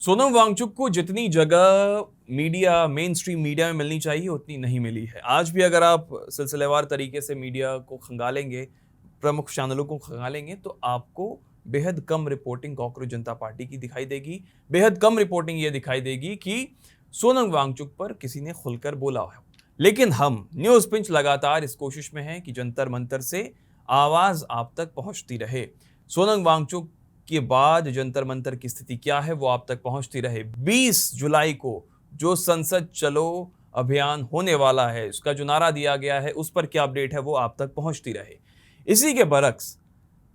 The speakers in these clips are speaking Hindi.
सोनम वांगचुक को जितनी जगह मीडिया मेन स्ट्रीम मीडिया में मिलनी चाहिए उतनी नहीं मिली है। आज भी अगर आप सिलसिलेवार तरीके से मीडिया को खंगालेंगे, प्रमुख चैनलों को खंगालेंगे तो आपको बेहद कम रिपोर्टिंग कॉकरोच जनता पार्टी की दिखाई देगी। बेहद कम रिपोर्टिंग ये दिखाई देगी कि सोनम वांगचुक पर किसी ने खुलकर बोला है। लेकिन हम न्यूज पिंच लगातार इस कोशिश में हैं कि जंतर मंतर से आवाज आप तक पहुंचती रहे। सोनम वांगचुक के बाद जंतर मंतर की स्थिति क्या है वो आप तक पहुंचती रहे। 20 जुलाई को जो संसद चलो अभियान होने वाला है, उसका जो नारा दिया गया है उस पर क्या अपडेट है वो आप तक पहुंचती रहे। इसी के बरक्स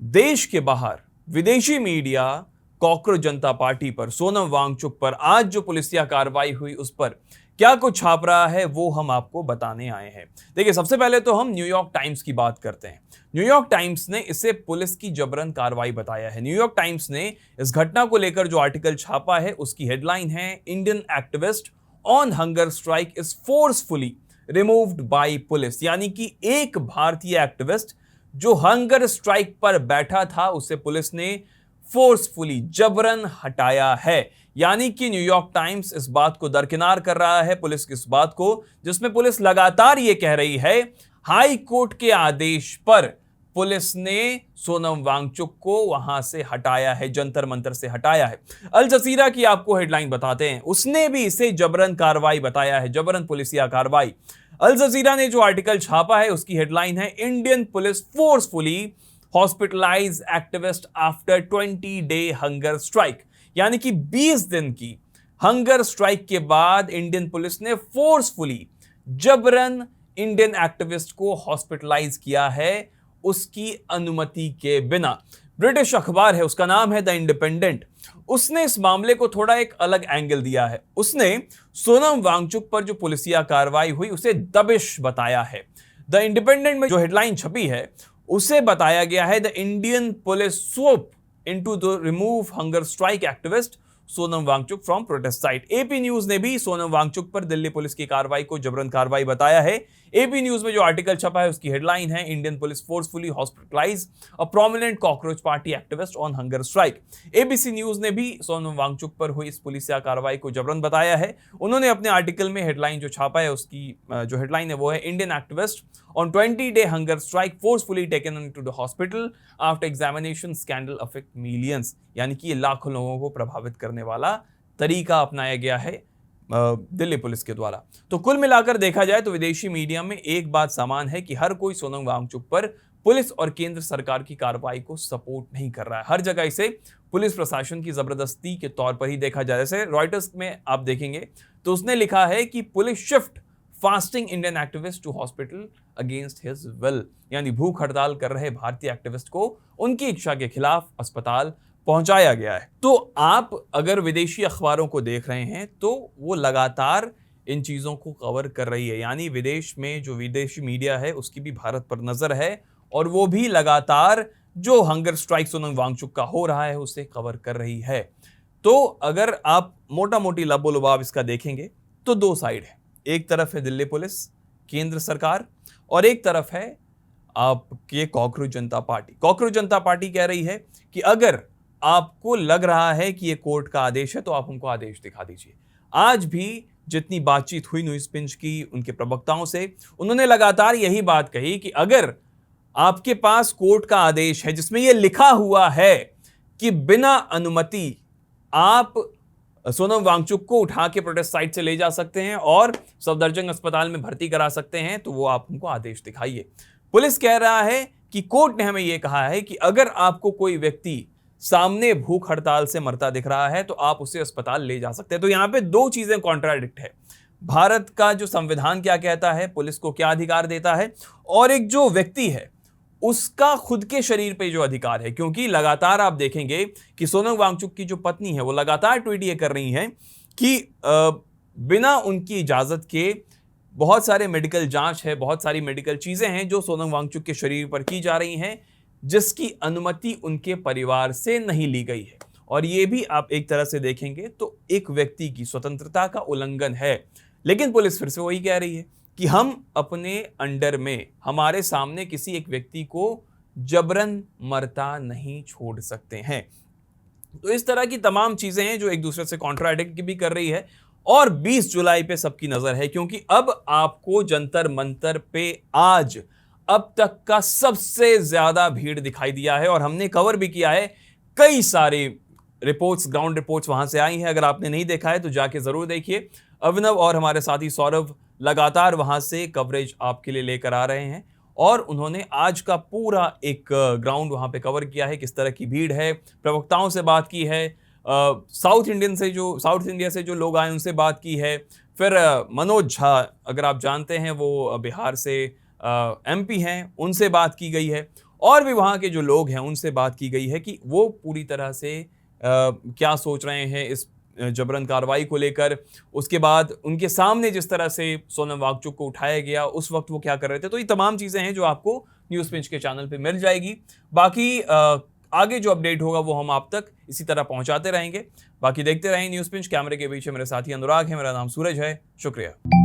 देश के बाहर विदेशी मीडिया कॉकरोच जनता पार्टी पर, सोनम वांगचुक पर आज जो पुलिसिया कार्रवाई हुई उस पर क्या कुछ छाप रहा है वो हम आपको बताने आए हैं। देखिए, सबसे पहले तो हम न्यूयॉर्क टाइम्स की बात करते हैं। न्यूयॉर्क टाइम्स ने इसे पुलिस की जबरन कार्रवाई बताया है। न्यूयॉर्क टाइम्स ने इस घटना को लेकर जो आर्टिकल छापा है उसकी हेडलाइन है, Indian activist on hunger strike is forcefully removed by police. यानी कि एक भारतीय एक्टिविस्ट जो हंगर स्ट्राइक पर बैठा था उसे पुलिस ने फोर्सफुली जबरन हटाया है। यानी कि न्यूयॉर्क टाइम्स इस बात को दरकिनार कर रहा है पुलिस की इस बात को, जिसमें पुलिस लगातार यह कह रही है हाई कोर्ट के आदेश पर पुलिस ने सोनम वांगचुक को वहां से हटाया है, जंतर मंतर से हटाया है। अल जजीरा की आपको हेडलाइन बताते हैं, उसने भी इसे जबरन कार्रवाई बताया है, जबरन पुलिसिया कार्रवाई। अल जजीरा ने जो आर्टिकल छापा है उसकी हेडलाइन है, Indian police forcefully hospitalise activist after 20-डे हंगर स्ट्राइक। यानी कि 20 दिन की हंगर स्ट्राइक के बाद इंडियन पुलिस ने फोर्सफुली जबरन इंडियन एक्टिविस्ट को हॉस्पिटलाइज किया है उसकी अनुमति के बिना। ब्रिटिश अखबार है, उसका नाम है द इंडिपेंडेंट, उसने इस मामले को थोड़ा एक अलग एंगल दिया है। उसने सोनम वांगचुक पर जो पुलिसिया कार्रवाई हुई उसे दबिश बताया है। द इंडिपेंडेंट में जो हेडलाइन छपी है उसे बताया गया है, the Indian police swoop into the remove hunger strike activist Sonam Wangchuk from protest site. AP news ने भी सोनम वांगचुक पर दिल्ली पुलिस की कार्रवाई को जबरन कार्रवाई बताया है। एपी न्यूज में जो आर्टिकल छपा है उसकी हेडलाइन है, Indian police forcefully hospitalise a prominent cockroach party activist on hunger strike. ABC news ने भी सोनम वांगचुक पर हुई इस पुलिसिया कार्रवाई को जबरन बताया है। उन्होंने अपने आर्टिकल में हेडलाइन जो छापा है उसकी जो हेडलाइन है वो है, इंडियन एक्टिविस्ट ऑन 20-डे hunger strike forcefully taken into the hospital after examination scandal affect millions. यानी कि ये लाखों लोगों को प्रभावित करने वाला तरीका अपनाया गया है दिल्ली पुलिस के द्वारा। तो कुल मिलाकर देखा जाए तो विदेशी मीडिया में एक बात समान है कि हर कोई सोनम वांगचुक पर पुलिस और केंद्र सरकार की कार्रवाई को सपोर्ट नहीं कर रहा है। हर जगह इसे पुलिस प्रशासन की जबरदस्ती के तौर पर ही देखा जाए। जैसे रॉयटर्स में आप देखेंगे तो उसने लिखा है कि police shift fasting Indian activist to hospital against his will. यानी भूख हड़ताल कर रहे भारतीय एक्टिविस्ट को उनकी इच्छा के खिलाफ अस्पताल पहुंचाया गया है। तो आप अगर विदेशी अखबारों को देख रहे हैं तो वो लगातार इन चीजों को कवर कर रही है। यानी विदेश में जो विदेशी मीडिया है उसकी भी भारत पर नजर है और वो भी लगातार जो हंगर स्ट्राइक सोनम वांगचुक का हो रहा है उसे कवर कर रही है। तो अगर आप मोटा मोटी लबो लुबाब इसका देखेंगे तो दो साइड है। एक तरफ है दिल्ली पुलिस, केंद्र सरकार, और एक तरफ है आपके कॉकरोच जनता पार्टी। कॉकरोच जनता पार्टी कह रही है कि अगर आपको लग रहा है कि ये कोर्ट का आदेश है तो आप हमको आदेश दिखा दीजिए। आज भी जितनी बातचीत हुई न्यूज पिंच की उनके प्रवक्ताओं से, उन्होंने लगातार यही बात कही कि अगर आपके पास कोर्ट का आदेश है जिसमें यह लिखा हुआ है कि बिना अनुमति आप सोनम वांगचुक को उठा के प्रोटेस्ट साइट से ले जा सकते हैं और सफदरजंग अस्पताल में भर्ती करा सकते हैं, तो वो आप हमको आदेश दिखाइए। पुलिस कह रहा है कि कोर्ट ने हमें यह कहा है कि अगर आपको कोई व्यक्ति सामने भूख हड़ताल से मरता दिख रहा है तो आप उसे अस्पताल ले जा सकते हैं। तो यहां पे दो चीजें कॉन्ट्राडिक्ट है। भारत का जो संविधान क्या कहता है, पुलिस को क्या अधिकार देता है, और एक जो व्यक्ति है उसका खुद के शरीर पे जो अधिकार है। क्योंकि लगातार आप देखेंगे कि सोनम वांगचुक की जो पत्नी है वो लगातार ट्वीट ये कर रही हैं कि बिना उनकी इजाजत के बहुत सारे मेडिकल जांच है, बहुत सारी मेडिकल चीजें हैं जो सोनम वांगचुक के शरीर पर की जा रही हैं जिसकी अनुमति उनके परिवार से नहीं ली गई है। और ये भी आप एक तरह से देखेंगे तो एक व्यक्ति की स्वतंत्रता का उल्लंघन है। लेकिन पुलिस फिर से वही कह रही है कि हम अपने अंडर में, हमारे सामने किसी एक व्यक्ति को जबरन मरता नहीं छोड़ सकते हैं। तो इस तरह की तमाम चीजें हैं जो एक दूसरे से कॉन्ट्राडिक्ट भी कर रही है। और 20 जुलाई पे सबकी नजर है, क्योंकि अब आपको जंतर मंतर पे आज अब तक का सबसे ज्यादा भीड़ दिखाई दिया है, और हमने कवर भी किया है। कई सारी रिपोर्ट्स, ग्राउंड रिपोर्ट्स वहां से आई हैं। अगर आपने नहीं देखा है तो जाके जरूर देखिए। अभिनव और हमारे साथी सौरभ लगातार वहां से कवरेज आपके लिए लेकर आ रहे हैं, और उन्होंने आज का पूरा एक ग्राउंड वहां पे कवर किया है। किस तरह की भीड़ है, प्रवक्ताओं से बात की है, साउथ इंडिया से जो लोग आए उनसे बात की है। फिर मनोज झा, अगर आप जानते हैं, वो बिहार से एमपी हैं, उनसे बात की गई है। और भी वहाँ के जो लोग हैं उनसे बात की गई है कि वो पूरी तरह से क्या सोच रहे हैं इस जबरन कार्रवाई को लेकर। उसके बाद उनके सामने जिस तरह से सोनम वांगचुक को उठाया गया, उस वक्त वो क्या कर रहे थे। तो ये तमाम चीज़ें हैं जो आपको न्यूज़ पिंच के चैनल पे मिल जाएगी। बाकी आगे जो अपडेट होगा वो हम आप तक इसी तरह पहुंचाते रहेंगे। बाकी देखते रहें न्यूज़ पिंच। कैमरे के पीछे मेरे साथी अनुराग है, मेरा नाम सूरज है। शुक्रिया।